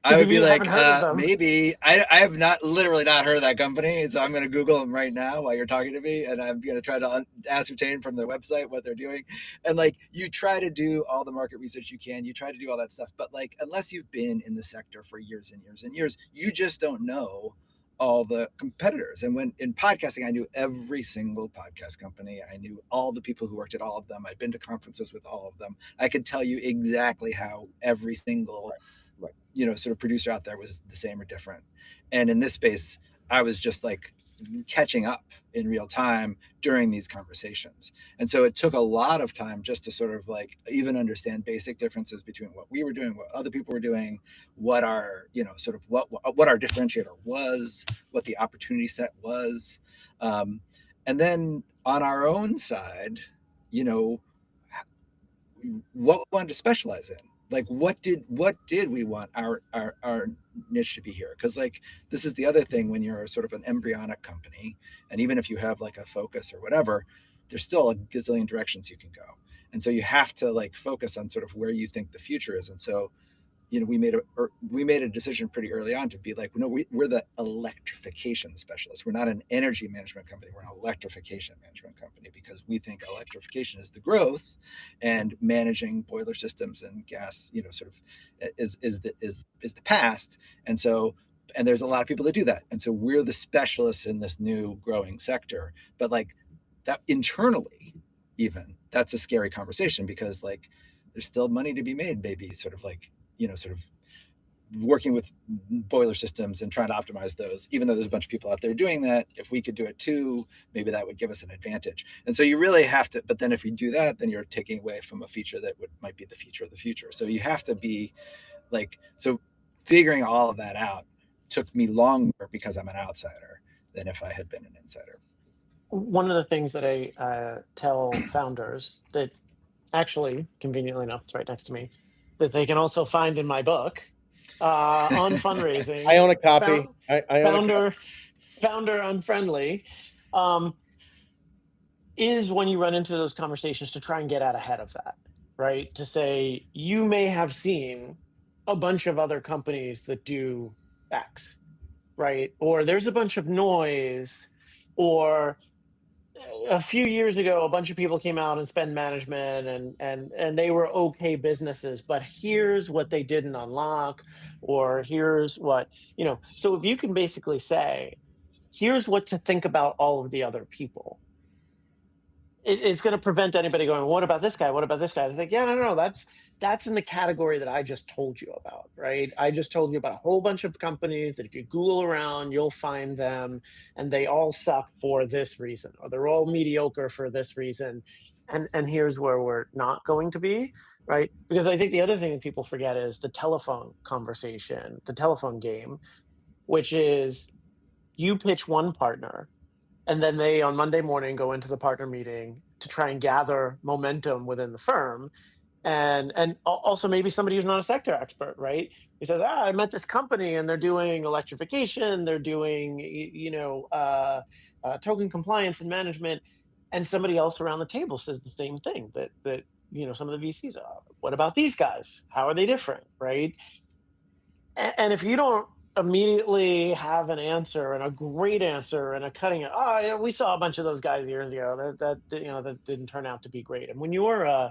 S2: I would
S1: Maybe
S2: be
S1: you haven't
S2: like,
S1: heard of them.
S2: maybe I have literally not heard of that company. So I'm going to Google them right now while you're talking to me. And I'm going to try to ascertain from their website what they're doing. And like, you try to do all the market research you can, you try to do all that stuff. But like, unless you've been in the sector for years and years and years, you just don't know all the competitors. And when in podcasting, I knew every single podcast company. I knew all the people who worked at all of them. I'd been to conferences with all of them. I could tell you exactly how every single
S3: Right.
S2: sort of producer out there was the same or different. And in this space, I was just like catching up in real time during these conversations. And so it took a lot of time just to sort of like even understand basic differences between what we were doing, what other people were doing, what our, sort of what our differentiator was, what the opportunity set was. And then on our own side, what we wanted to specialize in. Like, what did we want our niche to be here? Because like, this is the other thing when you're sort of an embryonic company, and even if you have like a focus or whatever, there's still a gazillion directions you can go. And so you have to like focus on sort of where you think the future is. And so we made a decision pretty early on to be like, no, we're the electrification specialists. We're not an energy management company. We're an electrification management company, because we think electrification is the growth, and managing boiler systems and gas, sort of is the past. And so, and there's a lot of people that do that. And so we're the specialists in this new growing sector. But like that internally, even that's a scary conversation, because like there's still money to be made, maybe sort of like, sort of working with boiler systems and trying to optimize those, even though there's a bunch of people out there doing that. If we could do it too, maybe that would give us an advantage. And so you really have to, but then if you do that, then you're taking away from a feature that might be the feature of the future. So you have to be like, so figuring all of that out took me longer because I'm an outsider than if I had been an insider.
S1: One of the things that I tell founders that actually, conveniently enough, it's right next to me, that they can also find in my book on fundraising.
S3: I own a copy. I own a copy.
S1: Founder Unfriendly, is when you run into those conversations to try and get out ahead of that, right? To say, you may have seen a bunch of other companies that do X, right? Or there's a bunch of noise, or a few years ago, a bunch of people came out and spend management, and they were okay businesses, but here's what they didn't unlock, or here's what, so if you can basically say, here's what to think about all of the other people, it's going to prevent anybody going, what about this guy? What about this guy? It's like, yeah, no, that's in the category that I just told you about, right? I just told you about a whole bunch of companies that if you Google around, you'll find them, and they all suck for this reason, or they're all mediocre for this reason. And here's where we're not going to be, right? Because I think the other thing that people forget is the telephone conversation, the telephone game, which is, you pitch one partner, and then they on Monday morning go into the partner meeting to try and gather momentum within the firm. And also maybe somebody who's not a sector expert, right? He says, I met this company and they're doing electrification, they're doing, token compliance and management. And somebody else around the table says the same thing, that some of the VCs are, what about these guys? How are they different, right? And if you don't immediately have an answer and a great answer and a cutting it. Oh, yeah, we saw a bunch of those guys years ago that didn't turn out to be great. And when you're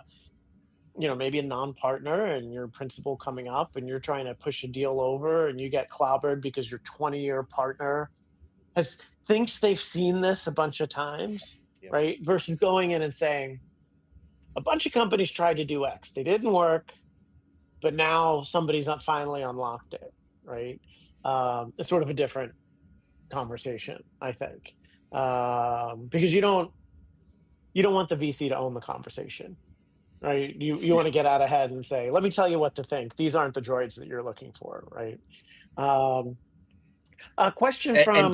S1: maybe a non-partner and your principal coming up and you're trying to push a deal over and you get clobbered because your 20-year partner has thinks they've seen this a bunch of times,
S3: Yep.
S1: right? Versus going in and saying, a bunch of companies tried to do X, they didn't work, but now somebody's not finally unlocked it, right? It's sort of a different conversation, I think, because you don't want the VC to own the conversation, right? You want to get out ahead and say, let me tell you what to think. These aren't the droids that you're looking for, right? A question
S2: and
S1: from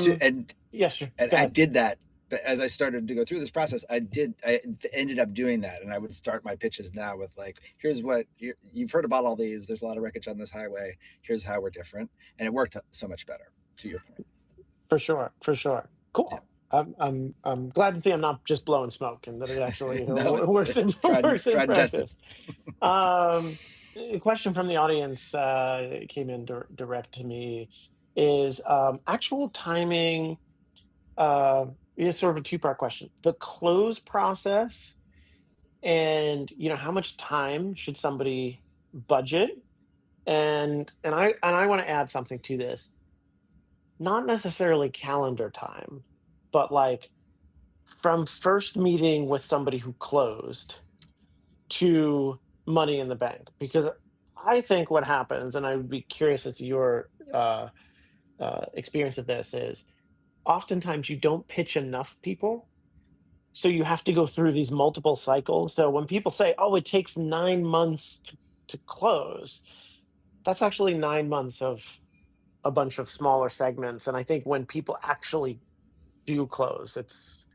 S1: yes, sure. Go
S2: I
S1: ahead.
S2: did that. But as I started to go through this process, I ended up doing that, and I would start my pitches now with like, here's what you've heard about all these. There's a lot of wreckage on this highway. Here's how we're different, and it worked so much better. To your point,
S1: For sure. Cool.
S2: Yeah.
S1: I'm glad to see I'm not just blowing smoke and that it actually
S2: No,
S1: works in
S2: tried and tested.
S1: practice. A question from the audience came in direct to me is actual timing. Is sort of a two-part question. The close process, and how much time should somebody budget? And I want to add something to this. Not necessarily calendar time, but like from first meeting with somebody who closed to money in the bank. Because I think what happens, and I would be curious as to your experience of this, is oftentimes you don't pitch enough people. So you have to go through these multiple cycles. So when people say, oh, it takes 9 months to close, that's actually 9 months of a bunch of smaller segments. And I think when people actually do close, it's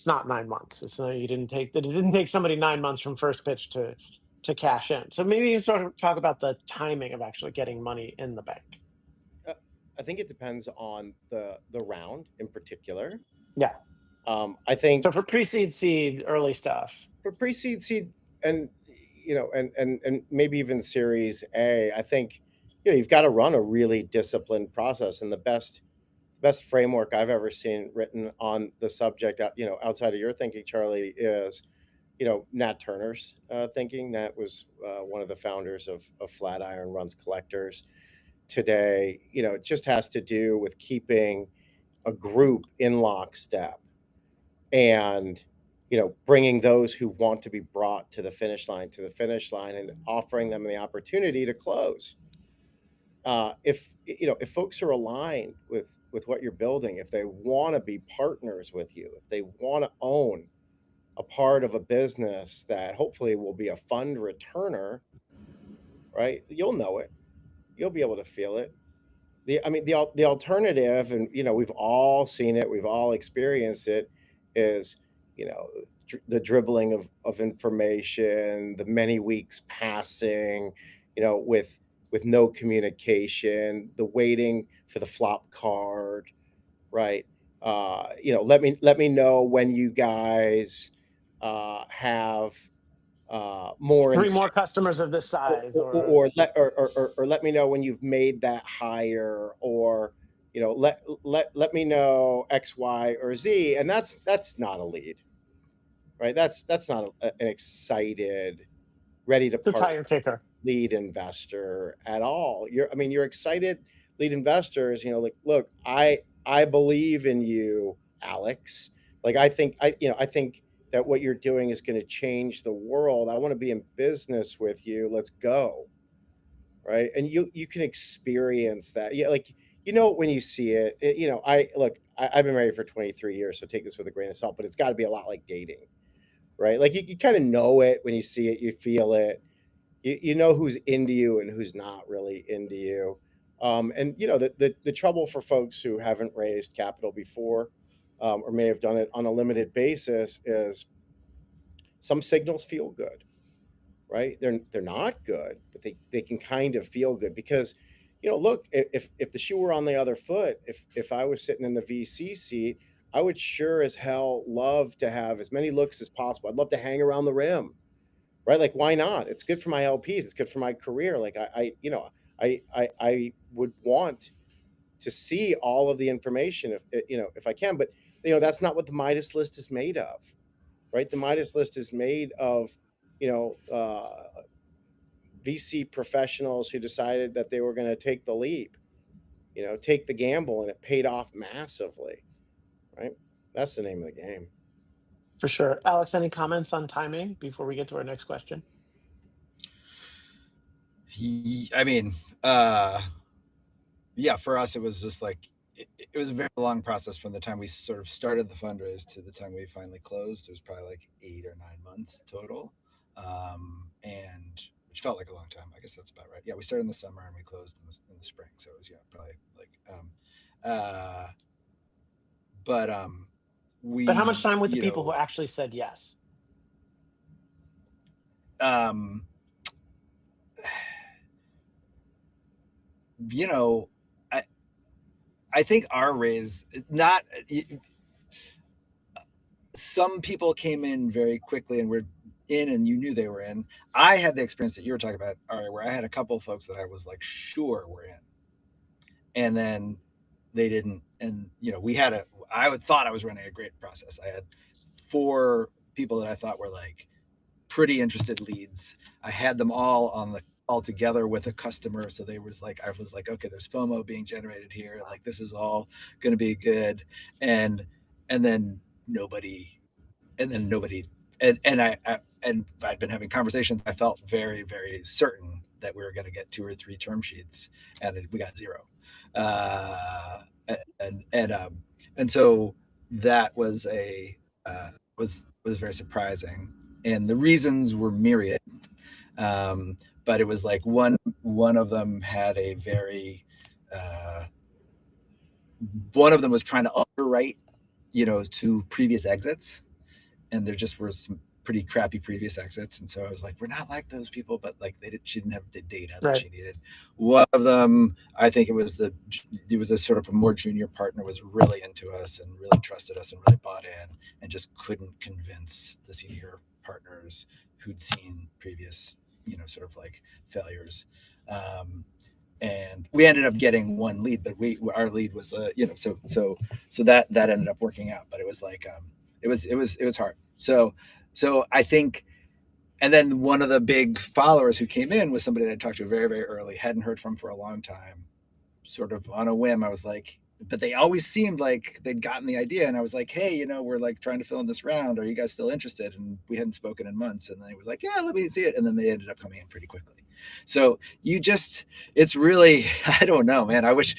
S1: not 9 months. It's not, it didn't take somebody 9 months from first pitch to cash in. So maybe you sort of talk about the timing of actually getting money in the bank.
S3: I think it depends on the round in particular.
S1: Yeah.
S3: I think
S1: So for pre-seed, seed, early stuff.
S3: For pre-seed, seed, and and maybe even Series A, I think you've got to run a really disciplined process. And the best framework I've ever seen written on the subject, outside of your thinking, Charlie, is Nat Turner's thinking. Nat was one of the founders of Flatiron, runs Collectors today. It just has to do with keeping a group in lockstep and bringing those who want to be brought to the finish line and offering them the opportunity to close. If folks are aligned with what you're building, if they want to be partners with you, if they want to own a part of a business that hopefully will be a fund returner, right? You'll know it. You'll be able to feel it. The alternative, and we've all seen it, we've all experienced it, is the dribbling of information, the many weeks passing, with no communication, the waiting for the flop card, right? Let me know when you guys have more
S1: 3 more customers of this size,
S3: or let me know when you've made that hire, or let me know X, Y, or Z. And that's not a lead, right? That's not an excited, ready to
S1: the tire kicker
S3: lead investor at all. You're excited lead investors, like, look, I believe in you, Alex. Like, I think that what you're doing is going to change the world. I want to be in business with you. Let's go. Right. And you can experience that. Yeah. Like, when you see it, I've been married for 23 years, so take this with a grain of salt, but it's got to be a lot like dating, right? Like you kind of know it when you see it, you feel it, you know who's into you and who's not really into you. And the trouble for folks who haven't raised capital before, or may have done it on a limited basis, is some signals feel good, right? They're not good, but they can kind of feel good because, look, if the shoe were on the other foot, if I was sitting in the VC seat, I would sure as hell love to have as many looks as possible. I'd love to hang around the rim, right? Like, why not? It's good for my LPs. It's good for my career. Like I would want to see all of the information if I can. But that's not what the Midas list is made of, right? The Midas list is made of VC professionals who decided that they were going to take the leap, take the gamble, and it paid off massively, right? That's the name of the game.
S1: For sure. Alex, any comments on timing before we get to our next question?
S2: I mean, yeah, for us, it was just like, it was a very long process from the time we sort of started the fundraise to the time we finally closed. It was probably like 8 or 9 months total. And which felt like a long time. I guess that's about right. Yeah, we started in the summer and we closed in the spring. So it was, probably like,
S1: But how much time with the
S2: you
S1: people who
S2: know,
S1: actually said yes?
S2: You know, I think our raise, not, some people came in very quickly and were in, and you knew they were in. I had the experience that you were talking about, Ari, where I had a couple of folks that I was like sure were in, and then they didn't. And I thought I was running a great process. I had 4 people that I thought were like pretty interested leads. I had them all together with a customer, so I was like, okay, there's FOMO being generated here. Like, this is all going to be good, and then nobody, and I'd been having conversations. I felt very, very certain that we were going to get 2 or 3 term sheets, and we got 0. And so that was was very surprising, and the reasons were myriad. But it was like one of them had a very one of them was trying to underwrite, to previous exits, and there just were some pretty crappy previous exits. And so I was like, we're not like those people, but like she didn't have the data that she needed. One of them, I think it was a sort of a more junior partner, was really into us and really trusted us and really bought in, and just couldn't convince the senior partners who'd seen previous, sort of like failures. And we ended up getting 1 lead, but our lead was, so that ended up working out. But it was like, it was hard. So I think, and then one of the big followers who came in was somebody that I talked to very, very early, hadn't heard from for a long time, sort of on a whim. I was like, but they always seemed like they'd gotten the idea. And I was like, hey, we're like trying to fill in this round. Are you guys still interested? And we hadn't spoken in months. And then he was like, yeah, let me see it. And then they ended up coming in pretty quickly. So it's really, I don't know, man. I wish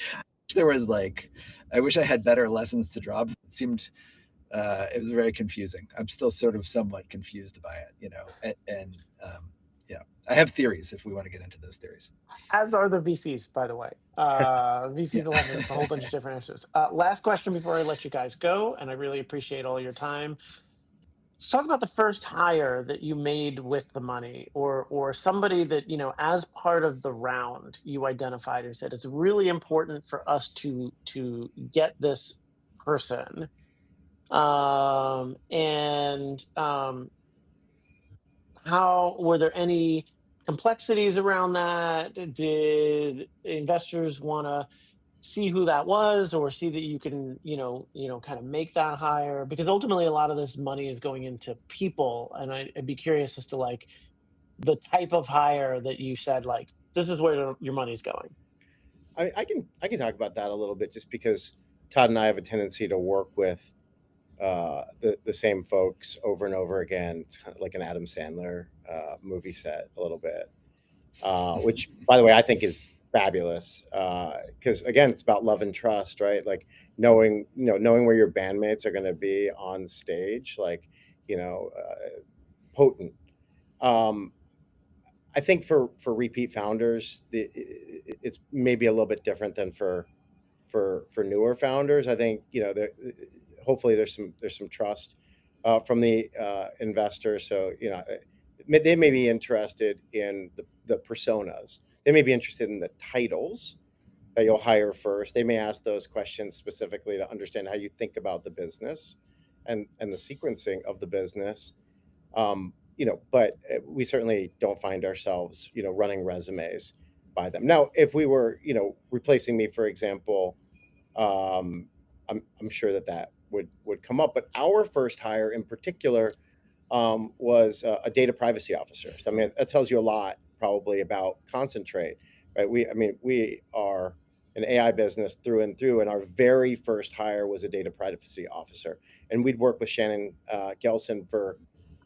S2: I had better lessons to draw. It seemed, it was very confusing. I'm still sort of somewhat confused by it, and I have theories if we want to get into those theories.
S1: As are the VCs, by the way. VCs will have a whole bunch of different answers. Last question before I let you guys go, and I really appreciate all your time. Let's talk about the first hire that you made with the money, or somebody that, as part of the round, you identified and said, it's really important for us to get this person. How were there any complexities around that? Did investors want to see who that was, or see that you can, kind of make that hire? Because ultimately, a lot of this money is going into people, and I'd be curious as to like the type of hire that you said, like, this is where your money's going.
S3: I can talk about that a little bit, just because Todd and I have a tendency to work with the same folks over and over again. It's kind of like an Adam Sandler movie set a little bit, which, by the way, I think is fabulous, because again, it's about love and trust, right? Like knowing where your bandmates are going to be on stage, like potent. I think for repeat founders, it's maybe a little bit different than for newer founders. I think hopefully there's some trust from the investor. So they may be interested in the personas. They may be interested in the titles that you'll hire first. They may ask those questions specifically to understand how you think about the business and the sequencing of the business. But we certainly don't find ourselves running resumes by them. Now, if we were replacing me, for example, I'm sure that would come up. But our first hire in particular was a data privacy officer. So, I mean, that tells you a lot probably about Concentrate, right? We are an AI business through and through, and our very first hire was a data privacy officer. And we'd worked with Shannon Gelson for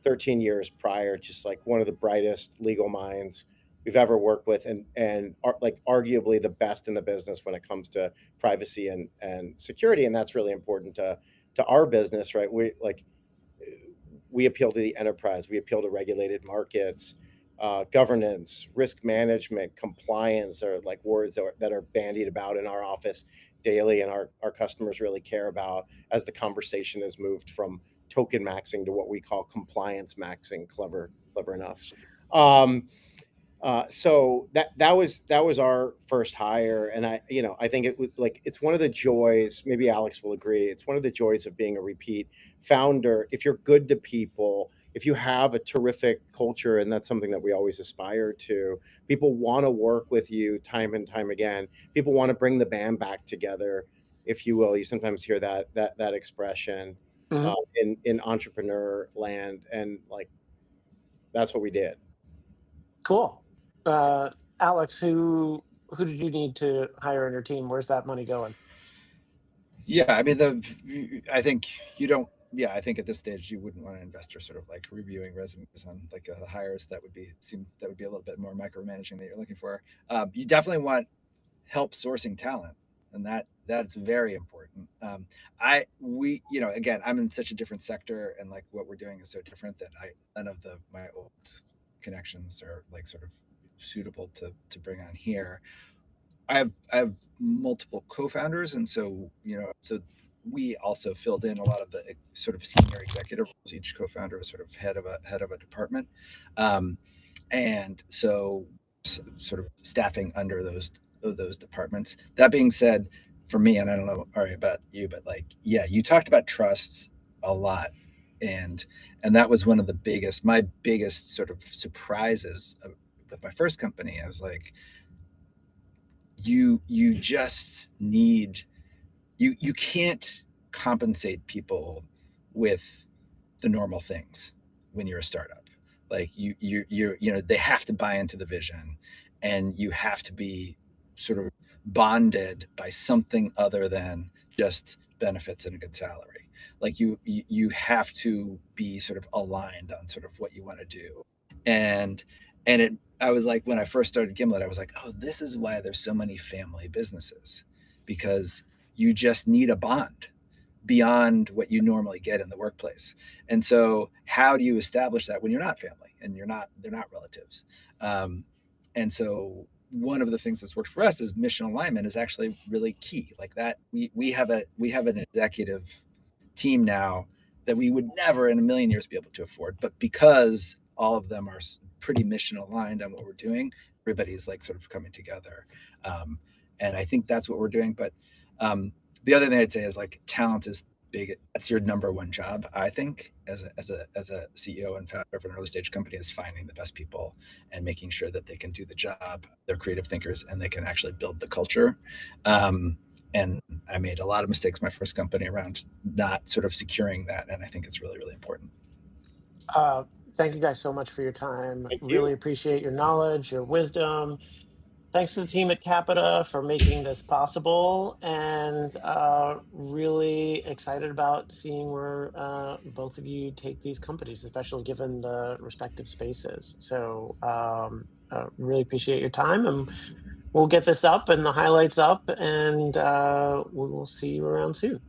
S3: 13 years prior, just like one of the brightest legal minds we've ever worked with, and like arguably the best in the business when it comes to privacy and security. And that's really important to our business, right? We appeal to the enterprise. We appeal to regulated markets. Governance, risk management, compliance are like words that are bandied about in our office daily, and our customers really care about as the conversation has moved from token maxing to what we call compliance maxing. Clever enough. So that was our first hire, and I think it was like, it's one of the joys. Maybe Alex will agree. It's one of the joys of being a repeat founder. If you're good to people, if you have a terrific culture, and that's something that we always aspire to, people want to work with you time and time again. People want to bring the band back together, if you will. You sometimes hear that expression
S1: Mhm.
S3: in entrepreneur land, and like that's what we did.
S1: Cool. Alex, who did you need to hire on your team? Where's that money going?
S2: Yeah, I mean, I think you don't. Yeah, I think at this stage you wouldn't want an investor sort of like reviewing resumes on like the hires. That would be a little bit more micromanaging that you're looking for. You definitely want help sourcing talent, and that's very important. Again, I'm in such a different sector, and like what we're doing is so different that none of my old connections are like sort of suitable to bring on here. I have multiple co-founders, and so we also filled in a lot of the sort of senior executive roles. Each co-founder was sort of head of a department, and so sort of staffing under those departments. That being said, for me, and I don't know, Ari, about you, but like, yeah, you talked about trusts a lot, and that was one of my biggest sort of surprises with my first company. I was like, you just need you can't compensate people with the normal things when you're a startup. Like they have to buy into the vision, and you have to be sort of bonded by something other than just benefits and a good salary. Like you have to be sort of aligned on sort of what you want to do. And I was like, when I first started Gimlet, I was like, oh, this is why there's so many family businesses, because you just need a bond beyond what you normally get in the workplace. And so how do you establish that when you're not family and they're not relatives? And so one of the things that's worked for us is mission alignment is actually really key. Like that, we have an executive team now that we would never in a million years be able to afford, but because all of them are pretty mission aligned on what we're doing, everybody's like sort of coming together. And I think that's what we're doing. But the other thing I'd say is like talent is big. That's your number one job, I think, as a CEO and founder of an early stage company, is finding the best people and making sure that they can do the job. They're creative thinkers and they can actually build the culture. And I made a lot of mistakes my first company around not sort of securing that, and I think it's really, really important.
S1: Thank you guys so much for your time.
S3: Thank
S1: Really
S3: you.
S1: appreciate your knowledge, your wisdom. Thanks to the team at Capita for making this possible, and really excited about seeing where both of you take these companies, especially given the respective spaces. So really appreciate your time, and we'll get this up and the highlights up, and we will see you around soon.